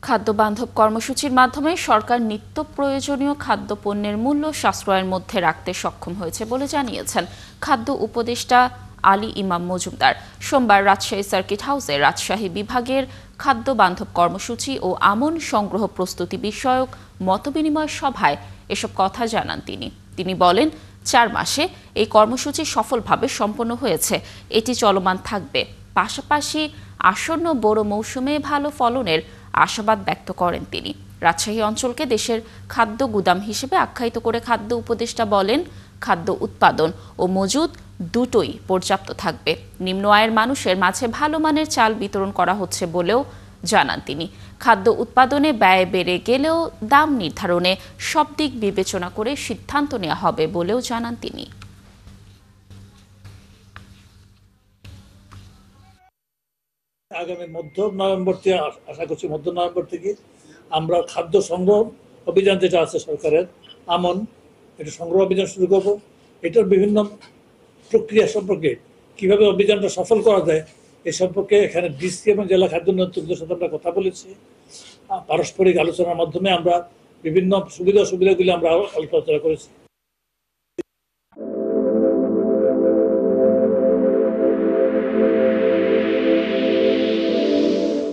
খাদ্য বান্ধব কর্মসূচির মাধ্যমে সরকার নিত্য প্রয়োজনীয় খাদ্যপণ্যের মূল্য সাশ্রয়ের মধ্যে রাখতে সক্ষম হয়েছে বলে জানিয়েছেন খাদ্য উপদেষ্টা আলী ইমাম মজুমদার। সোমবার রাজশাহী সার্কিট হাউসে রাজশাহী বিভাগের খাদ্য বান্ধব কর্মসূচি ও আমন সংগ্রহ প্রস্তুতি বিষয়ক মতবিনিময় সভায় এসব কথা জানান তিনি বলেন, 4 মাসে এই কর্মসূচি সফলভাবে সম্পন্ন হয়েছে, এটি চলমান থাকবে। পাশাপাশি আসন্ন বোরো মৌসুমে ভালো ফলনের আশাবাদ ব্যক্ত করেন তিনি। রাজশাহী অঞ্চলকে দেশের খাদ্য গুদাম হিসেবে আখ্যায়িত করে খাদ্য উপদেষ্টা বলেন, খাদ্য উৎপাদন ও মজুদ দুটোই পর্যাপ্ত থাকবে। নিম্ন আয়ের মানুষের মাঝে ভালো মানের চাল বিতরণ করা হচ্ছে বলেও জানান তিনি। খাদ্য উৎপাদনে ব্যয় বেড়ে গেলেও দাম নির্ধারণে সব দিক বিবেচনা করে সিদ্ধান্ত নেওয়া হবে বলেও জানান তিনি। আগামী মধ্য নভেম্বর থেকে আশা করছি মধ্য নভেম্বর থেকে আমরা খাদ্য সংগ্রহ অভিযান যেটা আছে সরকারের আমন, এটা সংগ্রহ অভিযান শুরু করব। এটার বিভিন্ন প্রক্রিয়া সম্পর্কে কিভাবে অভিযানটা সফল করা যায় এ সম্পর্কে এখানে ডিসি এবং জেলা খাদ্য নিয়ন্ত্রকদের সাথে আমরা কথা বলেছি। পারস্পরিক আলোচনার মাধ্যমে আমরা বিভিন্ন সুবিধাগুলি আমরা আলোচনা করেছি।